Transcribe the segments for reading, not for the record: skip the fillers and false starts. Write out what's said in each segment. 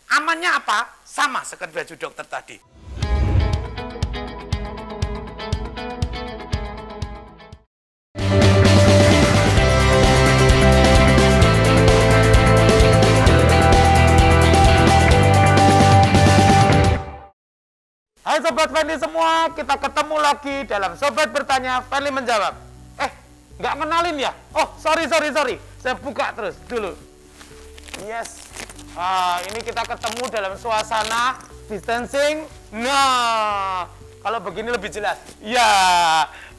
Amannya apa? Sama seperti baju dokter tadi. Hai Sobat Friendly semua, kita ketemu lagi dalam Sobat Bertanya, Friendly Menjawab. Nggak kenalin ya? Oh, sorry. Saya buka terus dulu. Yes. Ini kita ketemu dalam suasana distancing. Nah, kalau begini lebih jelas. Ya,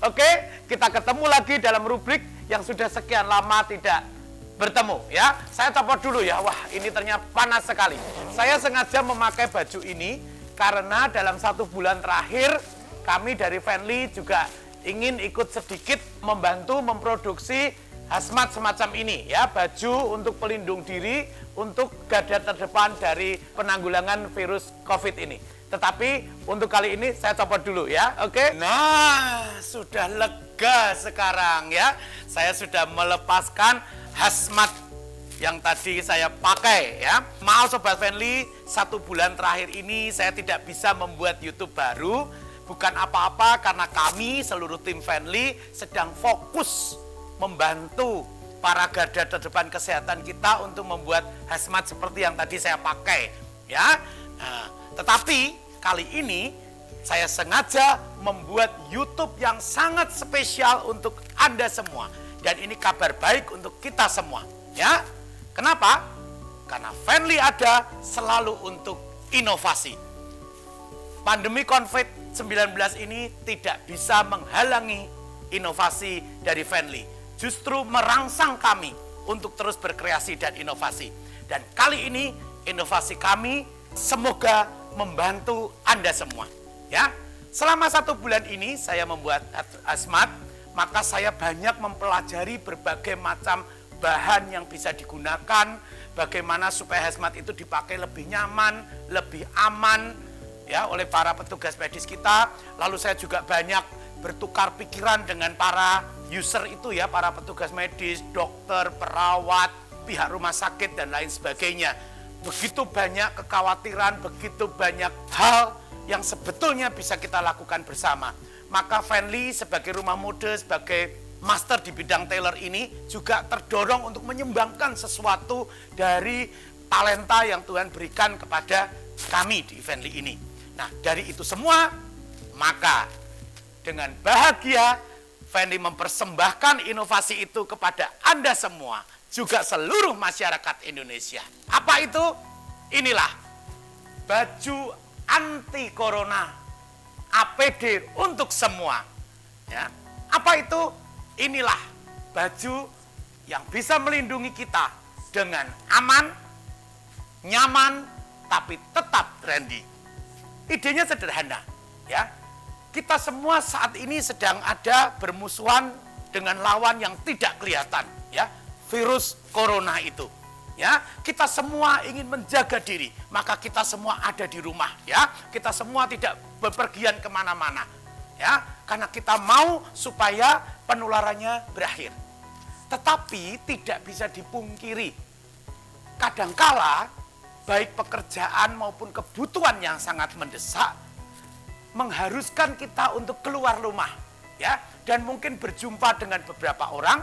oke. Kita ketemu lagi dalam rubrik yang sudah sekian lama tidak bertemu ya. Saya copot dulu ya. Wah, ini ternyata panas sekali. Saya sengaja memakai baju ini karena dalam 1 bulan terakhir kami dari Friendly juga ingin ikut sedikit membantu memproduksi hazmat semacam ini ya, baju untuk pelindung diri, untuk garda terdepan dari penanggulangan virus COVID ini. Tetapi untuk kali ini saya copot dulu ya, oke? Nah, sudah lega sekarang ya. Saya sudah melepaskan hazmat yang tadi saya pakai ya. Maaf Sobat Friendly, 1 bulan terakhir ini saya tidak bisa membuat YouTube baru. Bukan apa-apa karena kami seluruh tim Friendly sedang fokus membantu para garda terdepan kesehatan kita untuk membuat hazmat seperti yang tadi saya pakai ya. Nah, tetapi kali ini saya sengaja membuat YouTube yang sangat spesial untuk Anda semua, dan ini kabar baik untuk kita semua ya. Kenapa? Karena Friendly ada selalu untuk inovasi. Pandemi COVID-19 ini tidak bisa menghalangi inovasi dari Friendly. Justru merangsang kami untuk terus berkreasi dan inovasi. Dan kali ini inovasi kami semoga membantu Anda semua. Ya, selama 1 bulan ini saya membuat hazmat, maka saya banyak mempelajari berbagai macam bahan yang bisa digunakan, bagaimana supaya hazmat itu dipakai lebih nyaman, lebih aman ya oleh para petugas medis kita. Lalu saya juga banyak bertukar pikiran dengan para user itu ya, para petugas medis, dokter, perawat, pihak rumah sakit dan lain sebagainya. Begitu banyak kekhawatiran, begitu banyak hal yang sebetulnya bisa kita lakukan bersama. Maka Friendly sebagai rumah mode, sebagai master di bidang tailor ini juga terdorong untuk menyumbangkan sesuatu dari talenta yang Tuhan berikan kepada kami di Friendly ini. Nah, dari itu semua, maka dengan bahagia Friendly mempersembahkan inovasi itu kepada Anda semua, juga seluruh masyarakat Indonesia. Apa itu? Inilah baju anti corona, APD untuk semua. Ya. Apa itu? Inilah baju yang bisa melindungi kita dengan aman, nyaman, tapi tetap trendy. Idenya sederhana, ya. Kita semua saat ini sedang ada bermusuhan dengan lawan yang tidak kelihatan, ya, virus corona itu. Ya, kita semua ingin menjaga diri, maka kita semua ada di rumah, ya. Kita semua tidak bepergian kemana-mana, ya, karena kita mau supaya penularannya berakhir. Tetapi tidak bisa dipungkiri, kadangkala baik pekerjaan maupun kebutuhan yang sangat mendesak mengharuskan kita untuk keluar rumah, ya, dan mungkin berjumpa dengan beberapa orang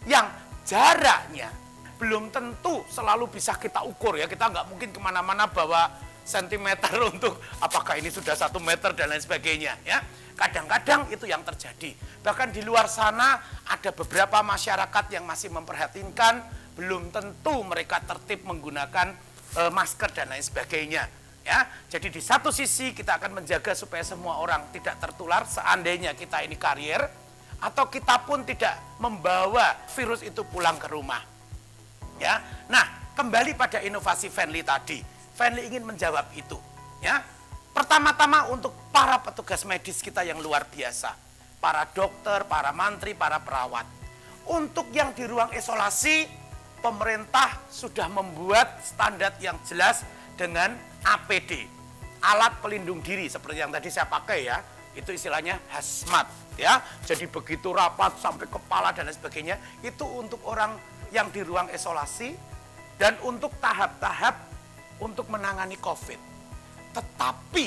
yang jaraknya belum tentu selalu bisa kita ukur, ya. Kita nggak mungkin kemana-mana bawa sentimeter untuk apakah ini sudah 1 meter dan lain sebagainya, ya. Kadang-kadang itu yang terjadi. Bahkan di luar sana ada beberapa masyarakat yang masih memperhatikan, belum tentu mereka tertib menggunakan masker dan lain sebagainya. Ya, jadi di satu sisi kita akan menjaga supaya semua orang tidak tertular seandainya kita ini karier, atau kita pun tidak membawa virus itu pulang ke rumah. Ya, nah kembali pada inovasi Friendly tadi, Friendly ingin menjawab itu. Ya, pertama-tama untuk para petugas medis kita yang luar biasa, para dokter, para mantri, para perawat. Untuk yang di ruang isolasi, pemerintah sudah membuat standar yang jelas dengan APD, alat pelindung diri seperti yang tadi saya pakai ya, itu istilahnya hazmat ya. Jadi begitu rapat sampai kepala dan lain sebagainya, itu untuk orang yang di ruang isolasi dan untuk tahap-tahap untuk menangani COVID. Tetapi,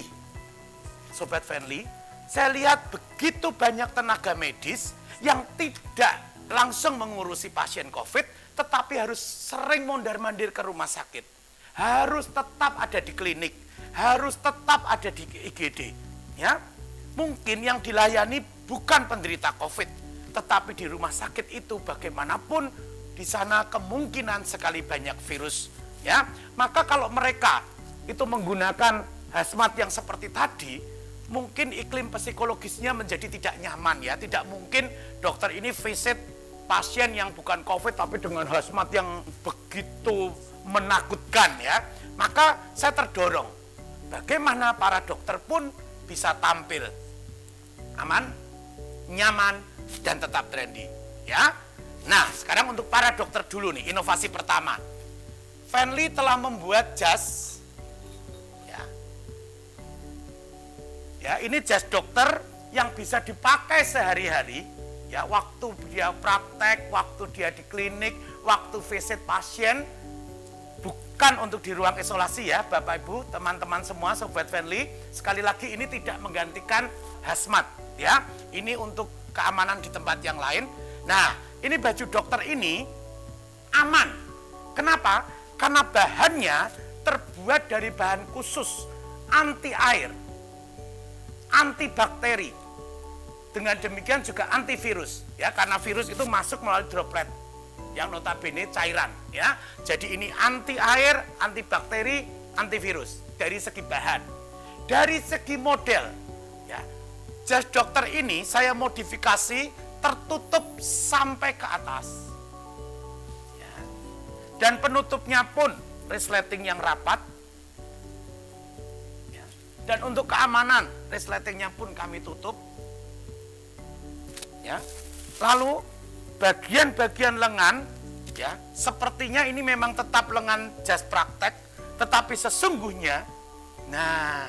Sobat Friendly, saya lihat begitu banyak tenaga medis yang tidak langsung mengurusi pasien COVID, tetapi harus sering mondar-mandir ke rumah sakit. Harus tetap ada di klinik, harus tetap ada di IGD. Ya, mungkin yang dilayani bukan penderita COVID, tetapi di rumah sakit itu bagaimanapun di sana kemungkinan sekali banyak virus. Ya, maka kalau mereka itu menggunakan hazmat yang seperti tadi, mungkin iklim psikologisnya menjadi tidak nyaman ya. Tidak mungkin dokter ini visit pasien yang bukan COVID tapi dengan hazmat yang begitu menakutkan ya. Maka saya terdorong, bagaimana para dokter pun bisa tampil aman, nyaman, dan tetap trendy ya. Nah, sekarang untuk para dokter dulu nih, inovasi pertama. Friendly telah membuat jas ya, ini jas dokter yang bisa dipakai sehari-hari ya, waktu dia praktek, waktu dia di klinik, waktu visit pasien, bukan untuk di ruang isolasi ya, Bapak Ibu, teman-teman semua, Sobat Friendly. Sekali lagi ini tidak menggantikan hazmat ya. Ini untuk keamanan di tempat yang lain. Nah, ini baju dokter ini aman. Kenapa? Karena bahannya terbuat dari bahan khusus anti air, antibakteri. Dengan demikian juga antivirus ya, karena virus itu masuk melalui droplet yang notabene cairan ya. Jadi ini anti air, antibakteri, antivirus dari segi bahan. Dari segi model ya, jas dokter ini saya modifikasi tertutup sampai ke atas ya. Dan penutupnya pun resleting yang rapat ya. Dan untuk keamanan resletingnya pun kami tutup ya. Lalu bagian-bagian lengan ya, sepertinya ini memang tetap lengan jas praktek, tetapi sesungguhnya nah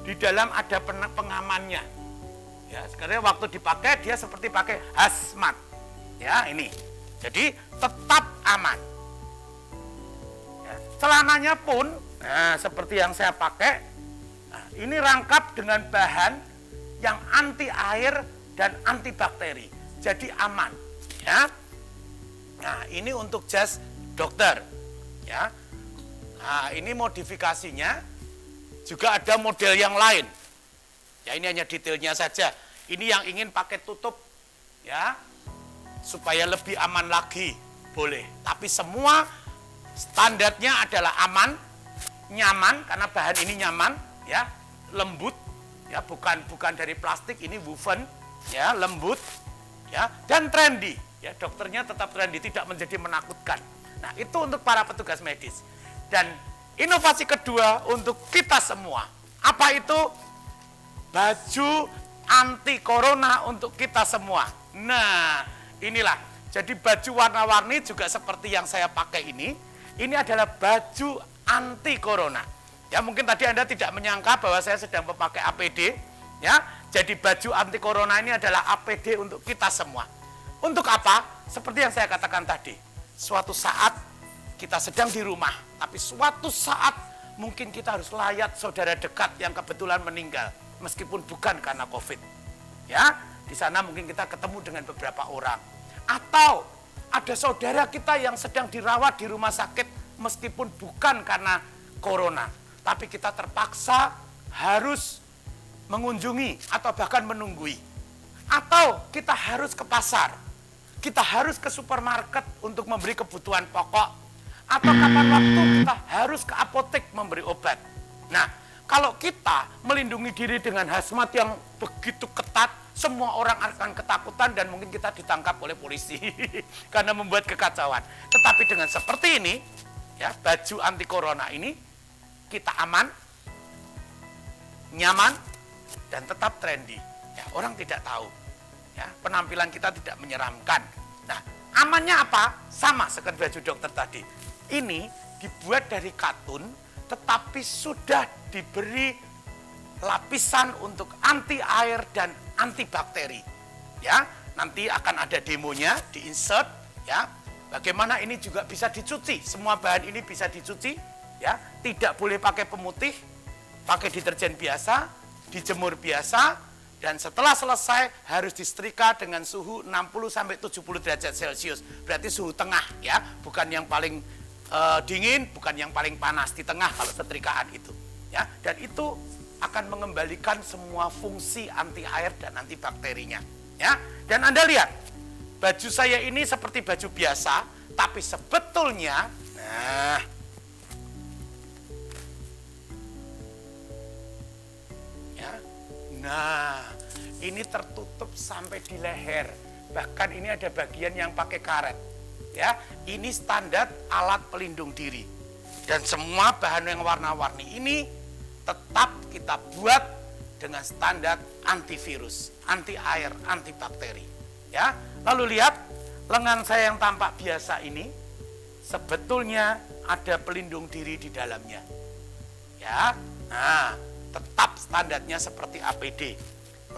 di dalam ada pengamannya ya. Sekarang waktu dipakai dia seperti pakai hazmat ya, ini jadi tetap aman ya. Celananya pun nah, seperti yang saya pakai. Nah, ini rangkap dengan bahan yang anti air dan antibakteri, jadi aman ya. Nah, ini untuk jas dokter ya. Nah, ini modifikasinya juga ada model yang lain ya. Ini hanya detailnya saja. Ini yang ingin pakai tutup ya, supaya lebih aman lagi boleh. Tapi semua standarnya adalah aman, nyaman, karena bahan ini nyaman ya, lembut ya, bukan dari plastik, ini woven ya, lembut ya, dan trendy ya. Dokternya tetap trendy, tidak menjadi menakutkan. Nah, itu untuk para petugas medis. Dan inovasi kedua untuk kita semua, apa itu? Baju anti corona untuk kita semua. Nah, inilah. Jadi baju warna-warni juga seperti yang saya pakai ini. Ini adalah baju anti corona. Ya, mungkin tadi Anda tidak menyangka bahwa saya sedang memakai APD. Ya, jadi baju anti corona ini adalah APD untuk kita semua. Untuk apa? Seperti yang saya katakan tadi. Suatu saat kita sedang di rumah, tapi suatu saat mungkin kita harus layat saudara dekat yang kebetulan meninggal. Meskipun bukan karena COVID, ya, di sana mungkin kita ketemu dengan beberapa orang, atau ada saudara kita yang sedang dirawat di rumah sakit, meskipun bukan karena corona, tapi kita terpaksa harus mengunjungi atau bahkan menunggui, atau kita harus ke pasar, kita harus ke supermarket untuk memberi kebutuhan pokok, atau kapan waktu kita harus ke apotek memberi obat. Nah, kalau kita melindungi diri dengan hazmat yang begitu ketat, semua orang akan ketakutan dan mungkin kita ditangkap oleh polisi karena membuat kekacauan. Tetapi dengan seperti ini, ya, baju anti corona ini, kita aman, nyaman, dan tetap trendy. Ya, orang tidak tahu. Ya, penampilan kita tidak menyeramkan. Nah, amannya apa? Sama seperti baju dokter tadi. Ini dibuat dari katun, tetapi sudah diberi lapisan untuk anti air dan antibakteri. Ya, nanti akan ada demonya, di insert ya. Bagaimana ini juga bisa dicuci, semua bahan ini bisa dicuci Ya, tidak boleh pakai pemutih, pakai deterjen biasa, dijemur biasa, dan setelah selesai harus disetrika dengan suhu 60-70 derajat Celcius. Berarti suhu tengah ya, bukan yang paling dingin, bukan yang paling panas, di tengah kalau setrikaan itu. Ya, dan itu akan mengembalikan semua fungsi anti air dan antibakterinya. Ya, dan Anda lihat, baju saya ini seperti baju biasa, tapi sebetulnya, nah, ini tertutup sampai di leher. Bahkan ini ada bagian yang pakai karet. Ya, ini standar alat pelindung diri. Dan semua bahan yang warna-warni ini tetap kita buat dengan standar antivirus, anti air, antibakteri. Ya, lalu lihat lengan saya yang tampak biasa ini sebetulnya ada pelindung diri di dalamnya. Ya, nah, tetap standarnya seperti APD.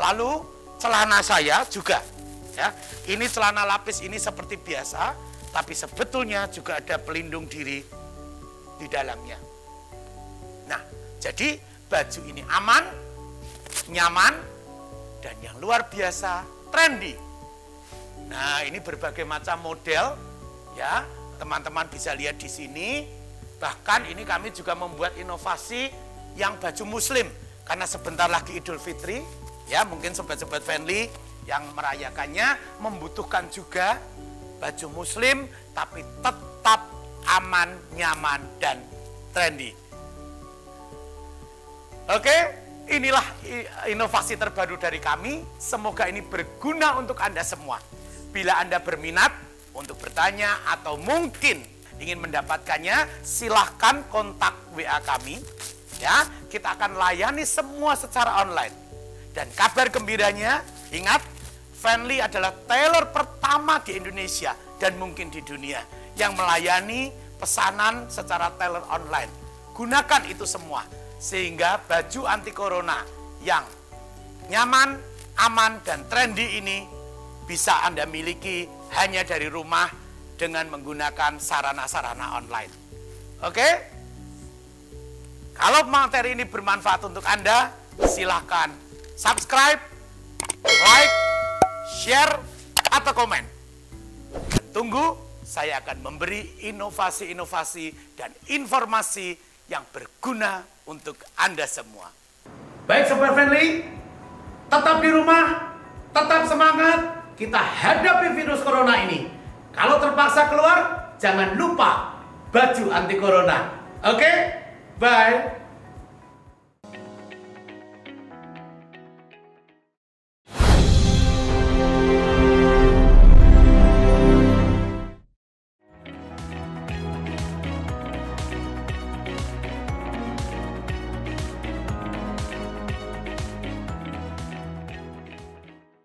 Lalu celana saya juga, ya, ini celana lapis ini seperti biasa, tapi sebetulnya juga ada pelindung diri di dalamnya. Nah, jadi baju ini aman, nyaman, dan yang luar biasa trendy. Nah, ini berbagai macam model, ya, teman-teman bisa lihat di sini. Bahkan ini kami juga membuat inovasi yang baju muslim, karena sebentar lagi Idul Fitri, ya, mungkin sobat-sobat friendly yang merayakannya membutuhkan juga baju muslim tapi tetap aman, nyaman, dan trendy. Oke, inilah inovasi terbaru dari kami. Semoga ini berguna untuk Anda semua. Bila Anda berminat untuk bertanya atau mungkin ingin mendapatkannya, silahkan kontak WA kami. Ya, kita akan layani semua secara online. Dan kabar gembiranya, ingat, Friendly adalah tailor pertama di Indonesia dan mungkin di dunia yang melayani pesanan secara tailor online. Gunakan itu semua sehingga baju anti corona yang nyaman, aman, dan trendy ini bisa Anda miliki hanya dari rumah dengan menggunakan sarana-sarana online. Oke? Kalau materi ini bermanfaat untuk Anda, silahkan subscribe, like, share, atau komen. Dan tunggu, saya akan memberi inovasi-inovasi dan informasi yang berguna untuk Anda semua. Baik Sobat Friendly, tetap di rumah, tetap semangat, kita hadapi virus corona ini. Kalau terpaksa keluar, jangan lupa baju anti corona. Oke? Bye.